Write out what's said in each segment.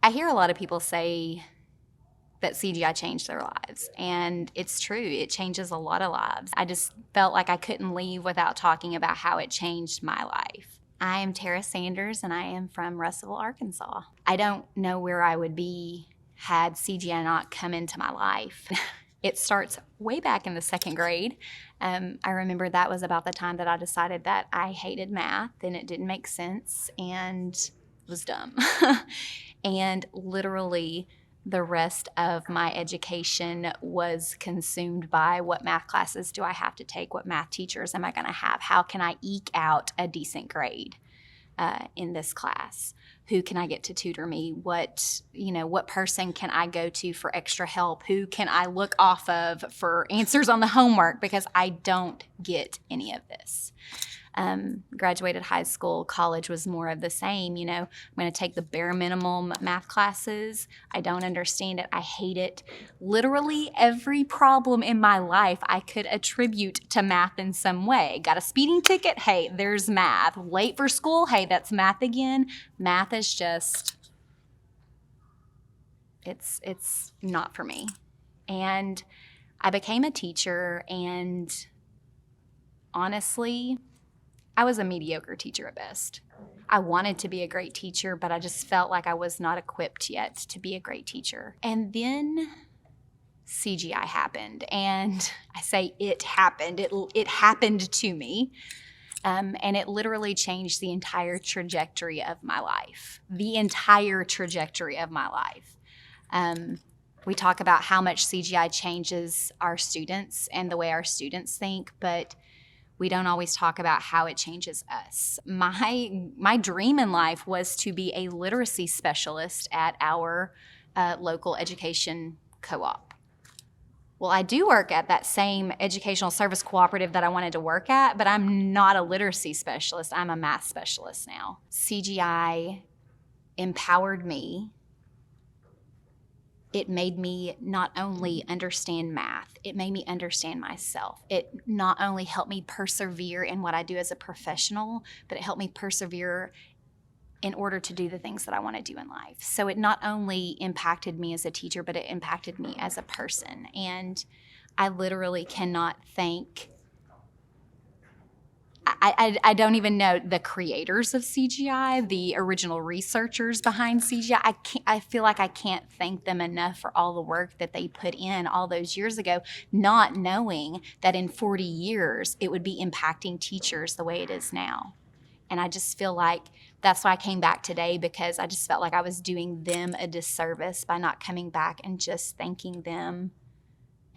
I hear a lot of people say that CGI changed their lives, and it's true. It changes a lot of lives. I just felt like I couldn't leave without talking about how it changed my life. I am Tara Sanders, and I am from Russellville, Arkansas. I don't know where I would be had CGI not come into my life. It starts way back in the second grade. I remember that was about the time that I decided that I hated math and it didn't make sense and was dumb. And literally the rest of my education was consumed by what math classes do I have to take? What math teachers am I going to have? How can I eke out a decent grade in this class? Who can I get to tutor me? What person can I go to for extra help? Who can I look off of for answers on the homework? Because I don't get any of this. Graduated high school, college was more of the same. I'm going to take the bare minimum math classes. I don't understand it. I hate it. Literally every problem in my life I could attribute to math in some way. Got a speeding ticket? Hey, there's math. Late for school? Hey, that's math again. Math is just, it's not for me. And I became a teacher, and honestly, I was a mediocre teacher at best. I wanted to be a great teacher, but I just felt like I was not equipped yet to be a great teacher. And then CGI happened, and I say it happened. It happened to me, and it literally changed the entire trajectory of my life. The entire trajectory of my life. We talk about how much CGI changes our students and the way our students think, but we don't always talk about how it changes us. My dream in life was to be a literacy specialist at our local education co-op. Well, I do work at that same educational service cooperative that I wanted to work at, but I'm not a literacy specialist. I'm a math specialist now. CGI empowered me. It made me not only understand math, it made me understand myself. It not only helped me persevere in what I do as a professional, but it helped me persevere in order to do the things that I want to do in life. So it not only impacted me as a teacher, but it impacted me as a person. And I literally cannot thank, I don't even know the creators of CGI, the original researchers behind CGI. I feel like I can't thank them enough for all the work that they put in all those years ago, not knowing that in 40 years it would be impacting teachers the way it is now. And I just feel like that's why I came back today, because I just felt like I was doing them a disservice by not coming back and just thanking them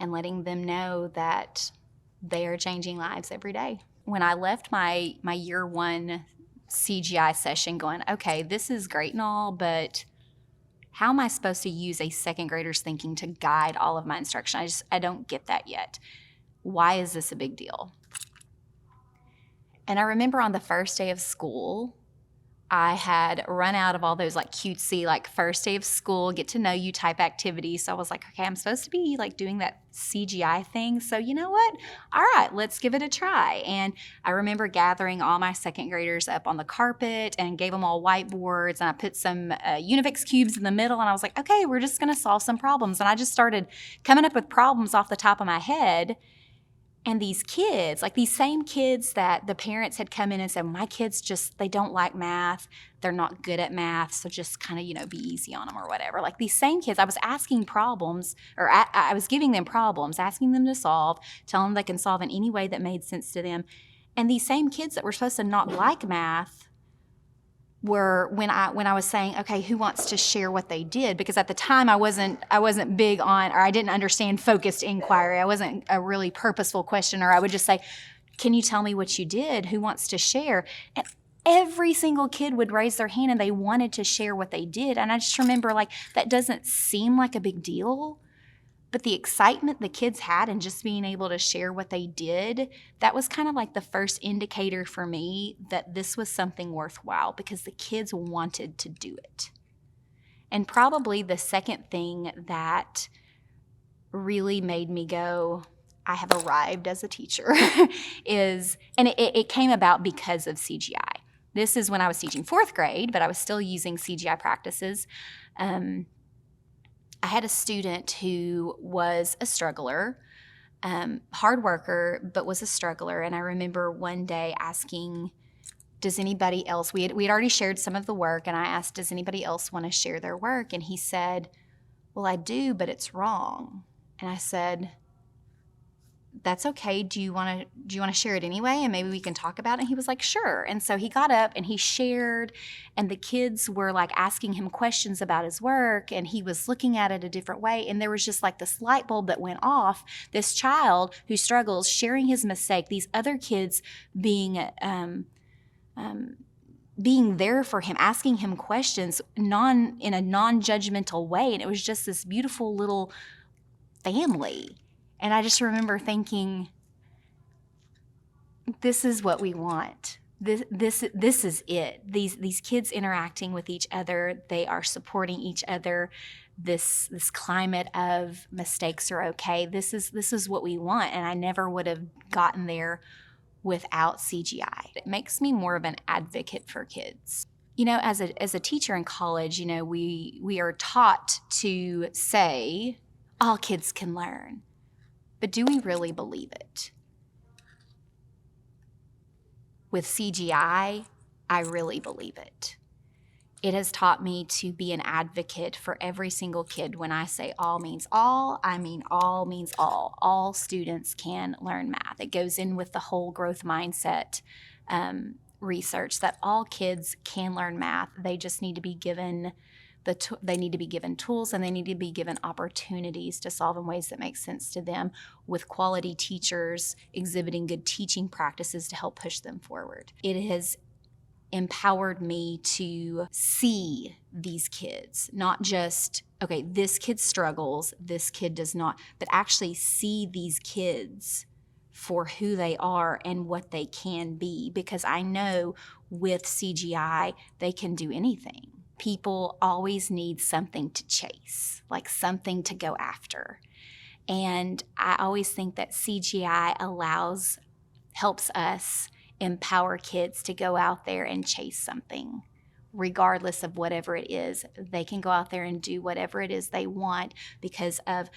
and letting them know that they are changing lives every day. When I left my year one CGI session going, okay, this is great and all, but how am I supposed to use a second grader's thinking to guide all of my instruction? I don't get that yet. Why is this a big deal? And I remember on the first day of school, I had run out of all those cutesy first day of school, get to know you type activities. So I was like, okay, I'm supposed to be doing that CGI thing. So you know what? All right, let's give it a try. And I remember gathering all my second graders up on the carpet and gave them all whiteboards, and I put some Unifix cubes in the middle, and I was like, okay, we're just gonna solve some problems. And I just started coming up with problems off the top of my head. And these kids, these same kids that the parents had come in and said, my kids they don't like math. They're not good at math. So just kind of, be easy on them or whatever. These same kids, I was asking problems, or I was giving them problems, asking them to solve, telling them they can solve in any way that made sense to them. And these same kids that were supposed to not like math were, when I was saying, okay, who wants to share what they did? Because at the time I wasn't big on, or I didn't understand focused inquiry. I wasn't a really purposeful questioner. I would just say, can you tell me what you did? Who wants to share? And every single kid would raise their hand and they wanted to share what they did. And I just remember that doesn't seem like a big deal, but the excitement the kids had in just being able to share what they did, that was kind of the first indicator for me that this was something worthwhile, because the kids wanted to do it. And probably the second thing that really made me go, I have arrived as a teacher, and it came about because of CGI. This is when I was teaching 4th grade, but I was still using CGI practices. I had a student who was a struggler, hard worker, but was a struggler. And I remember one day asking, does anybody else, we had already shared some of the work, and I asked, does anybody else want to share their work? And he said, well, I do, but it's wrong. And I said, that's okay. Do you want to share it anyway? And maybe we can talk about it. And he was like, sure. And so he got up and he shared, and the kids were like asking him questions about his work, and he was looking at it a different way. And there was just like this light bulb that went off. This child who struggles, sharing his mistake, these other kids being there for him, asking him questions in a non-judgmental way. And it was just this beautiful little family. And I just remember thinking, this is what we want. This is it. These kids interacting with each other, they are supporting each other. This climate of mistakes are okay. This is what we want. And I never would have gotten there without CGI. It makes me more of an advocate for kids. You know, as a teacher in college, you know, we are taught to say all kids can learn. But do we really believe it? With CGI, I really believe it. It has taught me to be an advocate for every single kid. When I say all means all, I mean all means all. All students can learn math. It goes in with the whole growth mindset research that all kids can learn math. They just need to be given they need to be given tools, and they need to be given opportunities to solve in ways that make sense to them, with quality teachers exhibiting good teaching practices to help push them forward. It has empowered me to see these kids, not just, okay, this kid struggles, this kid does not, but actually see these kids for who they are and what they can be, because I know with CGI, they can do anything. People always need something to chase, like something to go after. And I always think that CGI helps us empower kids to go out there and chase something, regardless of whatever it is. They can go out there and do whatever it is they want because of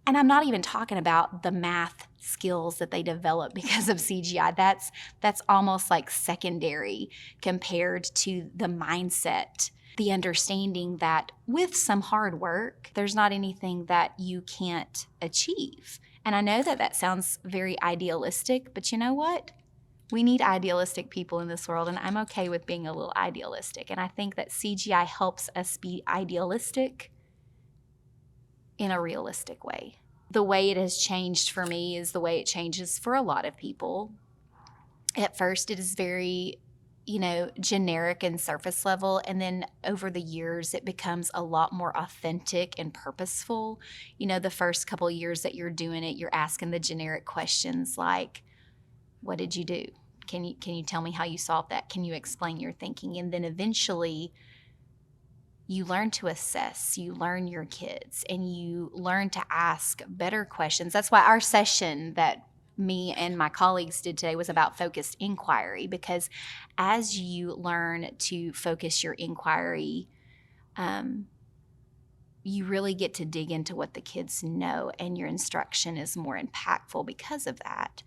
and I'm not even talking about the math skills that they develop because of CGI. That's almost like secondary compared to the mindset, the understanding that with some hard work, there's not anything that you can't achieve. And I know that sounds very idealistic, but you know what? We need idealistic people in this world, and I'm okay with being a little idealistic. And I think that CGI helps us be idealistic in a realistic way. The way it has changed for me is the way it changes for a lot of people. At first, it is very, generic and surface level. And then over the years, it becomes a lot more authentic and purposeful. The first couple of years that you're doing it, you're asking the generic questions like, what did you do? Can you tell me how you solved that? Can you explain your thinking? And then eventually, you learn to assess, you learn your kids, and you learn to ask better questions. That's why our session that me and my colleagues did today was about focused inquiry, because as you learn to focus your inquiry, you really get to dig into what the kids know, and your instruction is more impactful because of that.